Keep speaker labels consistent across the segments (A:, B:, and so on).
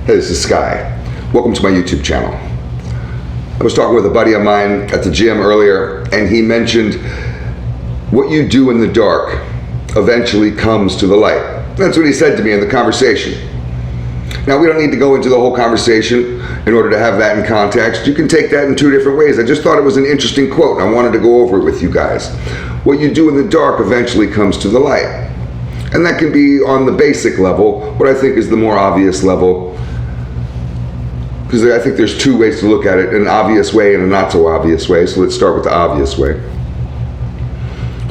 A: Hey, this is Sky. Welcome to my YouTube channel. I was talking with a buddy of mine at the gym earlier, and he mentioned what you do in the dark eventually comes to the light. That's what he said to me in the conversation. Now, we don't need to go into the whole conversation in order to have that in context. You can take that in two different ways. I just thought it was an interesting quote, and I wanted to go over it with you guys. What you do in the dark eventually comes to the light. And that can be on the basic level, what I think is the more obvious level. Because I think there's two ways to look at it, an obvious way and a not so obvious way. So let's start with the obvious way.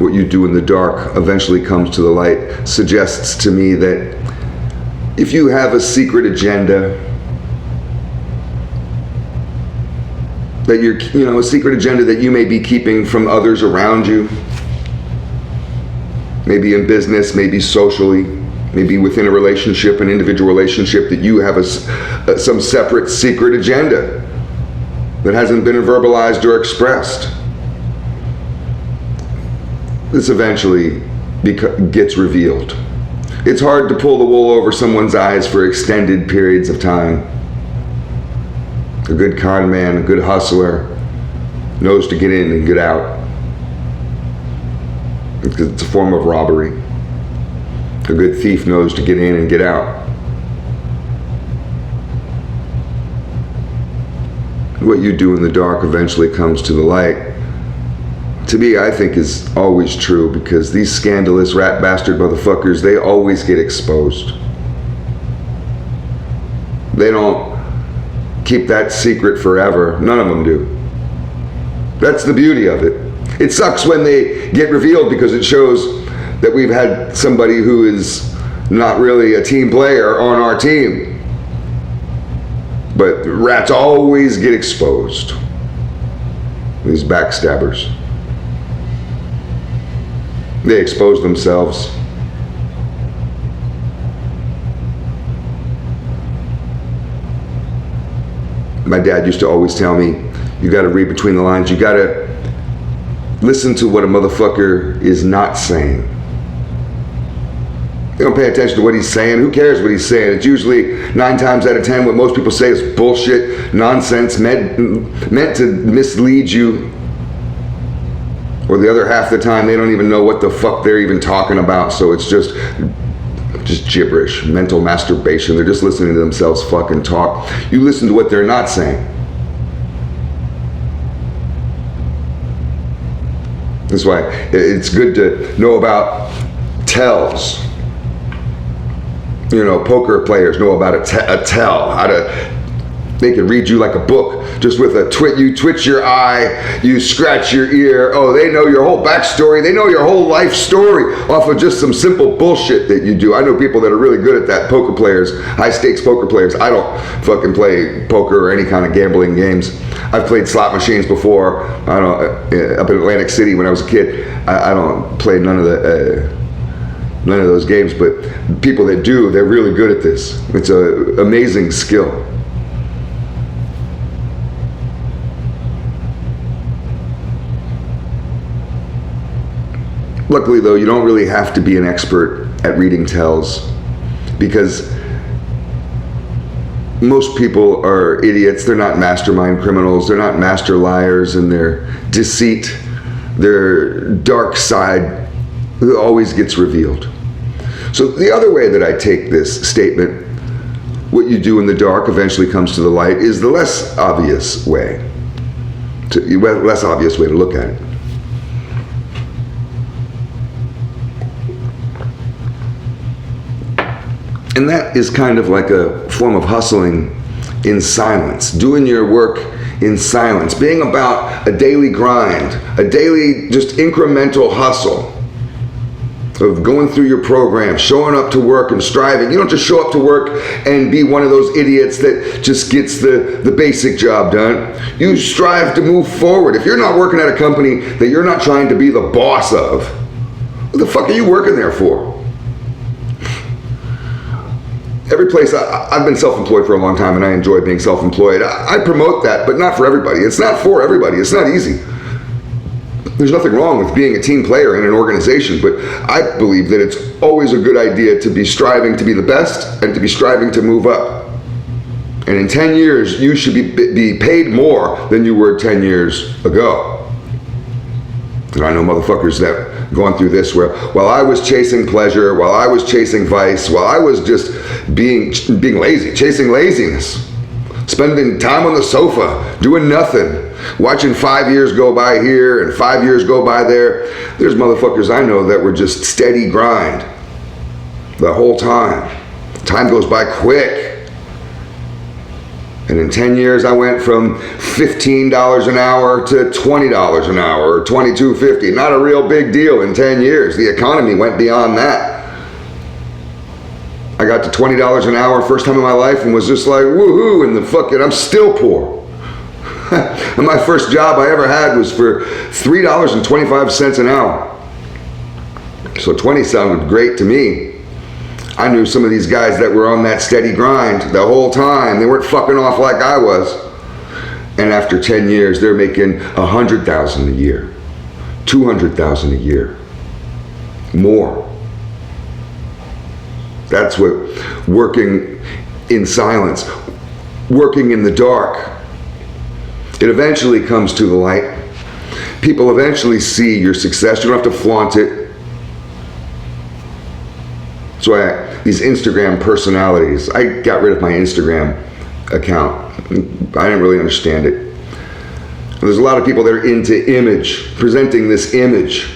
A: What you do in the dark eventually comes to the light suggests to me that if you have a secret agenda, that a secret agenda that you may be keeping from others around you, maybe in business, maybe socially, maybe within a relationship, an individual relationship, that you have some separate secret agenda that hasn't been verbalized or expressed. This eventually gets revealed. It's hard to pull the wool over someone's eyes for extended periods of time. A good con man, a good hustler, knows to get in and get out. Because it's a form of robbery. A good thief knows to get in and get out. What you do in the dark eventually comes to the light. To me, I think is always true, because these scandalous rat bastard motherfuckers, they always get exposed. They don't keep that secret forever. None of them do. That's the beauty of it. It sucks when they get revealed, because it shows that we've had somebody who is not really a team player on our team. But rats always get exposed. These backstabbers. They expose themselves. My dad used to always tell me, you gotta read between the lines. You gotta listen to what a motherfucker is not saying. You don't pay attention to what he's saying. Who cares what he's saying? It's usually 9 times out of 10 what most people say is bullshit, nonsense, meant to mislead you. Or the other half of the time, they don't even know what the fuck they're even talking about. So it's just gibberish, mental masturbation. They're just listening to themselves fucking talk. You listen to what they're not saying. That's why it's good to know about tells. Poker players know about a tell, they can read you like a book, just with a you twitch your eye, you scratch your ear. Oh, they know your whole backstory. They know your whole life story off of just some simple bullshit that you do. I know people that are really good at that, poker players, high stakes poker players. I don't fucking play poker or any kind of gambling games. I've played slot machines before. I don't, up in Atlantic City when I was a kid. I don't play none of those games, but people that do, they're really good at this. It's an amazing skill. Luckily, though, you don't really have to be an expert at reading tells, because most people are idiots. They're not mastermind criminals. They're not master liars, and their deceit, their dark side always gets revealed. So the other way that I take this statement, what you do in the dark eventually comes to the light, is the less obvious way to look at it. And that is kind of like a form of hustling in silence, doing your work in silence, being about a daily grind, a daily just incremental hustle of going through your program, showing up to work and striving. You don't just show up to work and be one of those idiots that just gets the basic job done. You strive to move forward. If you're not working at a company that you're not trying to be the boss of, what the fuck are you working there for? Every place, I've been self-employed for a long time, and I enjoy being self-employed. I promote that, but not for everybody. It's not for everybody. It's not easy. There's nothing wrong with being a team player in an organization, but I believe that it's always a good idea to be striving to be the best and to be striving to move up. And in 10 years, you should be paid more than you were 10 years ago. And I know motherfuckers that going through this where while I was chasing pleasure, while I was chasing vice, while I was just being lazy, chasing laziness, spending time on the sofa, doing nothing, watching 5 years go by here and 5 years go by there. There's motherfuckers I know that were just steady grind the whole time. Time goes by quick. And in 10 years, I went from $15 an hour to $20 an hour, or $22.50. Not a real big deal in 10 years. The economy went beyond that. I got to $20 an hour first time in my life and was just like, woohoo, and I'm still poor. And my first job I ever had was for $3.25 an hour. So 20 sounded great to me. I knew some of these guys that were on that steady grind the whole time. They weren't fucking off like I was. And after 10 years, they're making $100,000 a year, $200,000 a year, more. That's what working in silence, working in the dark, it eventually comes to the light. People eventually see your success. You don't have to flaunt it. That's why these Instagram personalities, I got rid of my Instagram account. I didn't really understand it. And there's a lot of people that are into image, presenting this image.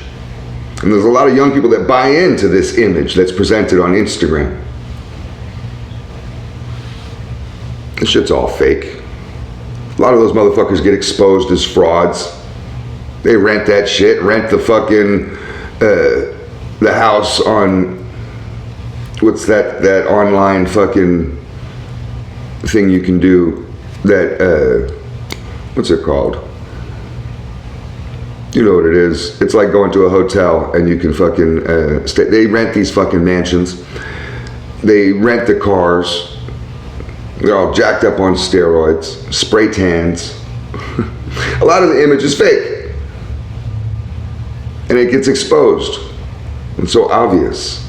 A: And there's a lot of young people that buy into this image that's presented on Instagram. This shit's all fake. A lot of those motherfuckers get exposed as frauds. They rent that shit, rent the fucking, the house on, what's that online fucking thing you can do, that, what's it called? You know what it is. It's like going to a hotel and you can fucking, they rent these fucking mansions. They rent the cars. They're all jacked up on steroids, spray tans. A lot of the image is fake. And it gets exposed. It's so obvious.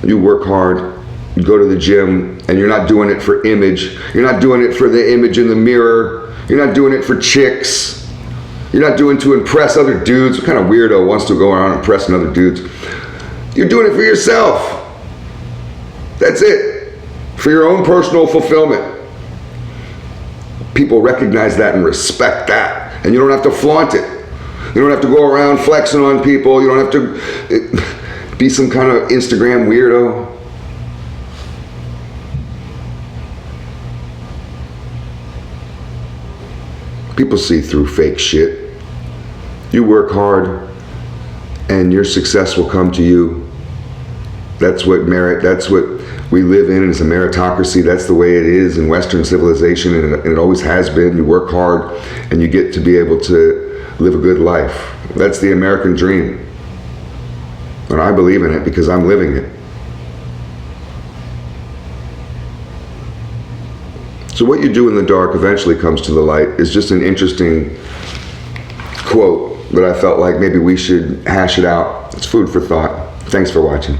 A: You work hard, you go to the gym, and you're not doing it for image. You're not doing it for the image in the mirror. You're not doing it for chicks. You're not doing it to impress other dudes. What kind of weirdo wants to go around impressing other dudes? You're doing it for yourself. That's it. For your own personal fulfillment. People recognize that and respect that. And you don't have to flaunt it. You don't have to go around flexing on people. You don't have to be some kind of Instagram weirdo. People see through fake shit. You work hard and your success will come to you. That's what we live in. It's a meritocracy. That's the way it is in Western civilization, and it always has been. You work hard and you get to be able to live a good life. That's the American dream. And I believe in it because I'm living it. So what you do in the dark eventually comes to the light is just an interesting quote that I felt like maybe we should hash it out. It's food for thought. Thanks for watching.